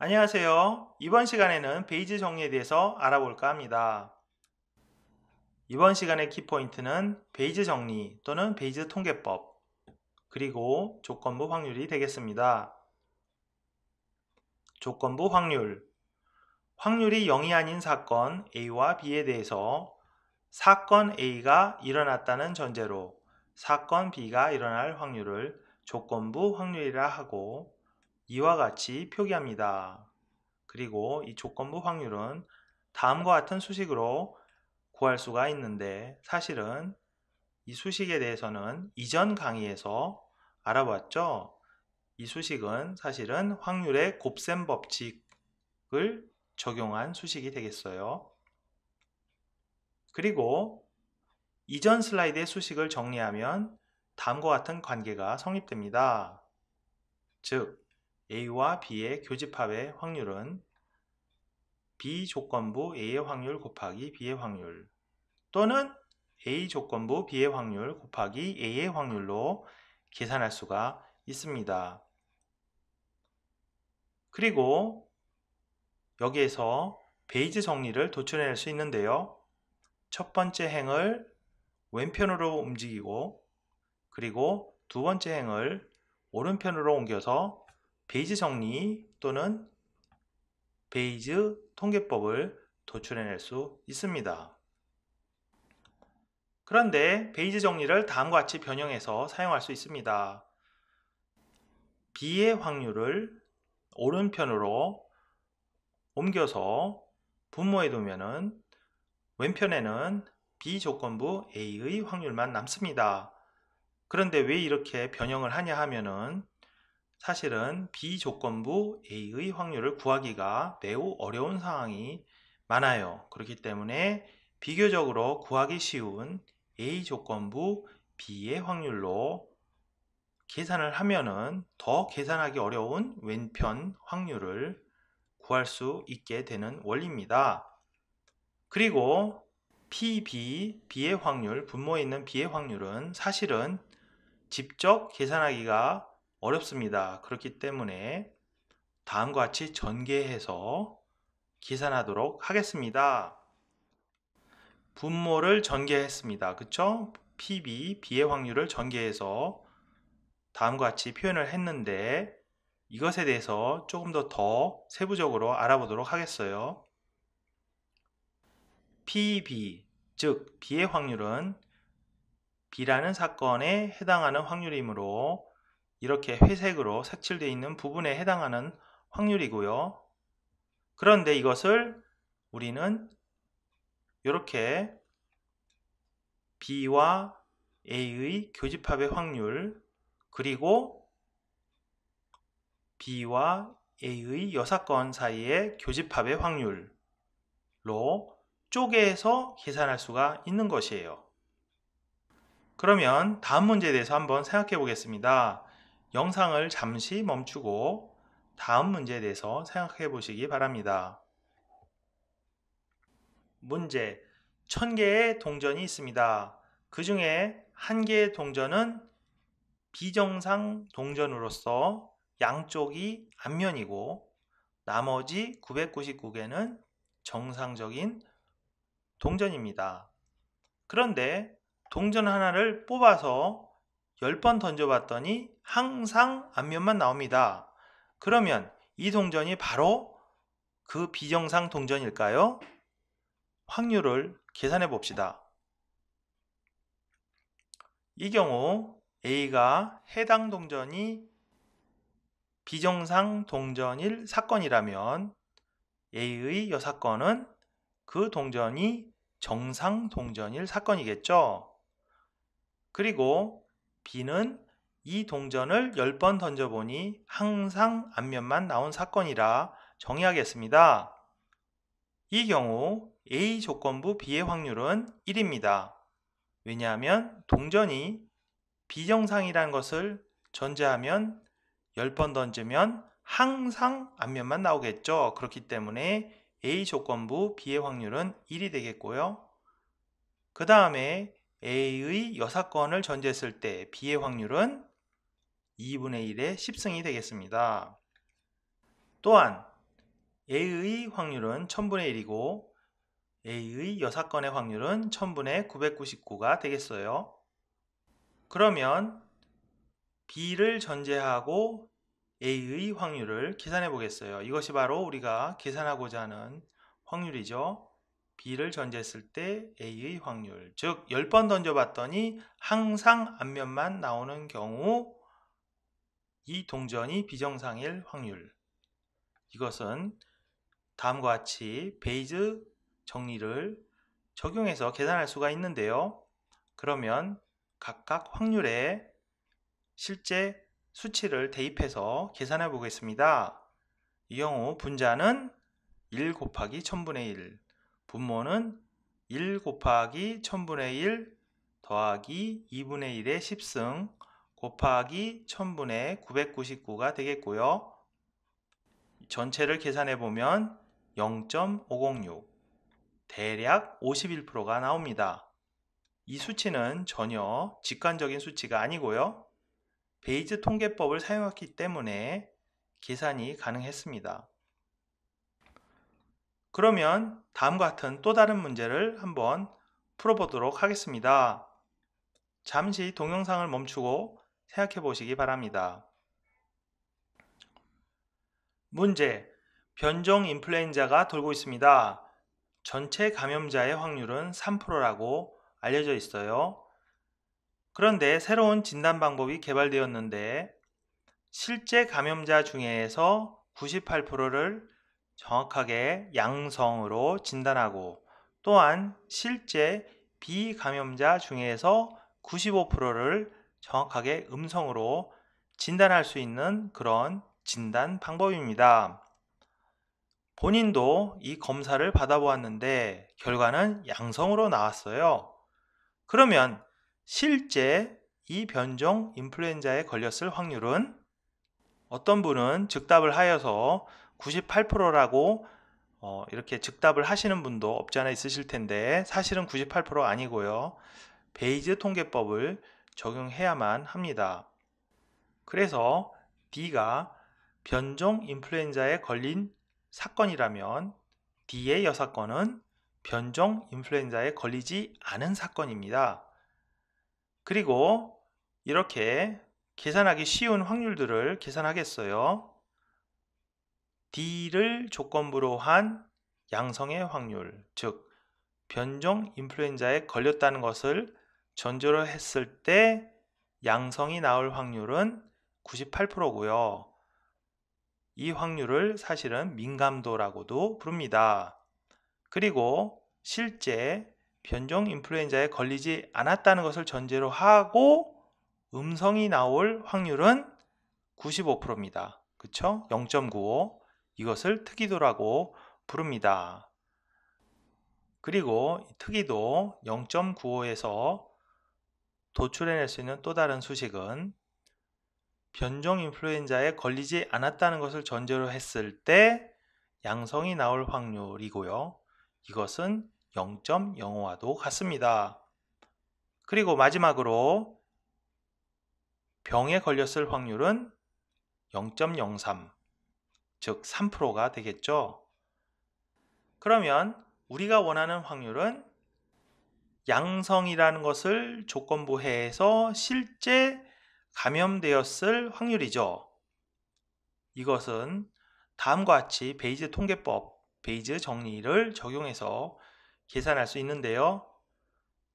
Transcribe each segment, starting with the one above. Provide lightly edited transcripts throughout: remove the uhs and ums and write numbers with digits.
안녕하세요. 이번 시간에는 베이지 정리에 대해서 알아볼까 합니다. 이번 시간의 키포인트는 베이지 정리 또는 베이지 통계법, 그리고 조건부 확률이 되겠습니다. 조건부 확률. 확률이 0이 아닌 사건 A와 B에 대해서 사건 A가 일어났다는 전제로 사건 B가 일어날 확률을 조건부 확률이라 하고 이와 같이 표기합니다. 그리고 이 조건부 확률은 다음과 같은 수식으로 구할 수가 있는데 사실은 이 수식에 대해서는 이전 강의에서 알아봤죠. 이 수식은 사실은 확률의 곱셈 법칙을 적용한 수식이 되겠어요. 그리고 이전 슬라이드의 수식을 정리하면 다음과 같은 관계가 성립됩니다. 즉 A와 B의 교집합의 확률은 B 조건부 A의 확률 곱하기 B의 확률 또는 A 조건부 B의 확률 곱하기 A의 확률로 계산할 수가 있습니다. 그리고 여기에서 베이지 정리를 도출해낼 수 있는데요. 첫 번째 행을 왼편으로 움직이고 그리고 두 번째 행을 오른편으로 옮겨서 베이지 정리 또는 베이지 통계법을 도출해낼 수 있습니다. 그런데 베이지 정리를 다음과 같이 변형해서 사용할 수 있습니다. B의 확률을 오른편으로 옮겨서 분모해 두면은 왼편에는 B 조건부 A의 확률만 남습니다. 그런데 왜 이렇게 변형을 하냐 하면은 사실은 B 조건부 A의 확률을 구하기가 매우 어려운 상황이 많아요. 그렇기 때문에 비교적으로 구하기 쉬운 A 조건부 B의 확률로 계산을 하면은 더 계산하기 어려운 왼편 확률을 구할 수 있게 되는 원리입니다. 그리고 PB, B의 확률, 분모에 있는 B의 확률은 사실은 직접 계산하기가 어렵습니다. 그렇기 때문에 다음과 같이 전개해서 계산하도록 하겠습니다. 분모를 전개했습니다. 그쵸? PB, B의 확률을 전개해서 다음과 같이 표현을 했는데 이것에 대해서 조금 더 세부적으로 알아보도록 하겠어요. PB, 즉 B의 확률은 B라는 사건에 해당하는 확률이므로 이렇게 회색으로 색칠되어 있는 부분에 해당하는 확률이고요. 그런데 이것을 우리는 이렇게 B와 A의 교집합의 확률 그리고 B와 A의 여사건 사이의 교집합의 확률로 쪼개서 계산할 수가 있는 것이에요. 그러면 다음 문제에 대해서 한번 생각해 보겠습니다. 영상을 잠시 멈추고 다음 문제에 대해서 생각해 보시기 바랍니다. 문제 1000개의 동전이 있습니다. 그 중에 1개의 동전은 비정상 동전으로서 양쪽이 앞면이고 나머지 999개는 정상적인 동전입니다. 그런데 동전 하나를 뽑아서 10번 던져봤더니 항상 앞면만 나옵니다. 그러면 이 동전이 바로 그 비정상 동전일까요? 확률을 계산해 봅시다. 이 경우 A가 해당 동전이 비정상 동전일 사건이라면 A의 여사건은 그 동전이 정상 동전일 사건이겠죠. 그리고 B는 이 동전을 10번 던져보니 항상 앞면만 나온 사건이라 정의하겠습니다. 이 경우 A 조건부 B의 확률은 1입니다. 왜냐하면 동전이 비정상이라는 것을 전제하면 10번 던지면 항상 앞면만 나오겠죠. 그렇기 때문에 A 조건부 B의 확률은 1이 되겠고요. 그 다음에 A의 여사건을 전제했을 때 B의 확률은 2분의 1의 10승이 되겠습니다. 또한 A의 확률은 1000분의 1이고 A의 6건의 확률은 1000분의 999가 되겠어요. 그러면 B를 전제하고 A의 확률을 계산해 보겠어요. 이것이 바로 우리가 계산하고자 하는 확률이죠. B를 전제했을 때 A의 확률, 즉 10번 던져봤더니 항상 앞면만 나오는 경우 이 동전이 비정상일 확률. 이것은 다음과 같이 베이즈 정리를 적용해서 계산할 수가 있는데요. 그러면 각각 확률에 실제 수치를 대입해서 계산해 보겠습니다. 이 경우 분자는 1 곱하기 1000분의 1, 분모는 1 곱하기 1000분의 1 더하기 2분의 1의 10승 곱하기 1000분의 999가 되겠고요. 전체를 계산해 보면 0.506, 대략 51%가 나옵니다. 이 수치는 전혀 직관적인 수치가 아니고요. 베이즈 통계법을 사용했기 때문에 계산이 가능했습니다. 그러면 다음과 같은 또 다른 문제를 한번 풀어보도록 하겠습니다. 잠시 동영상을 멈추고 생각해 보시기 바랍니다. 문제, 변종 인플루엔자가 돌고 있습니다. 전체 감염자의 확률은 3%라고 알려져 있어요. 그런데 새로운 진단 방법이 개발되었는데 실제 감염자 중에서 98%를 정확하게 양성으로 진단하고 또한 실제 비감염자 중에서 95%를 정확하게 음성으로 진단할 수 있는 그런 진단 방법입니다. 본인도 이 검사를 받아보았는데 결과는 양성으로 나왔어요. 그러면 실제 이 변종 인플루엔자에 걸렸을 확률은 어떤 분은 즉답을 하여서 98%라고 이렇게 즉답을 하시는 분도 없지 않아 있으실 텐데 사실은 98% 아니고요. 베이즈 통계법을 적용해야만 합니다. 그래서 D가 변종 인플루엔자에 걸린 사건이라면 D의 6건은 변종 인플루엔자에 걸리지 않은 사건입니다. 그리고 이렇게 계산하기 쉬운 확률들을 계산하겠어요. D를 조건부로 한 양성의 확률, 즉 변종 인플루엔자에 걸렸다는 것을 전제로 했을 때 양성이 나올 확률은 98%고요. 이 확률을 사실은 민감도라고도 부릅니다. 그리고 실제 변종 인플루엔자에 걸리지 않았다는 것을 전제로 하고 음성이 나올 확률은 95%입니다. 그쵸? 0.95. 이것을 특이도라고 부릅니다. 그리고 특이도 0.95에서 도출해낼 수 있는 또 다른 수식은 변종 인플루엔자에 걸리지 않았다는 것을 전제로 했을 때 양성이 나올 확률이고요. 이것은 0.05와도 같습니다. 그리고 마지막으로 병에 걸렸을 확률은 0.03, 즉 3%가 되겠죠. 그러면 우리가 원하는 확률은 양성이라는 것을 조건부 해서 실제 감염되었을 확률이죠. 이것은 다음과 같이 베이즈 통계법, 베이즈 정리를 적용해서 계산할 수 있는데요.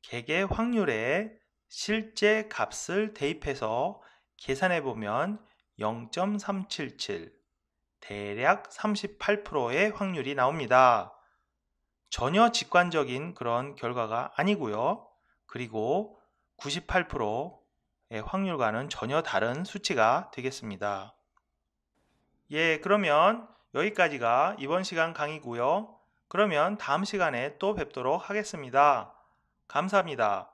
객의 확률에 실제 값을 대입해서 계산해 보면 0.377, 대략 38%의 확률이 나옵니다. 전혀 직관적인 그런 결과가 아니고요. 그리고 98%의 확률과는 전혀 다른 수치가 되겠습니다. 예, 그러면 여기까지가 이번 시간 강의고요. 그러면 다음 시간에 또 뵙도록 하겠습니다. 감사합니다.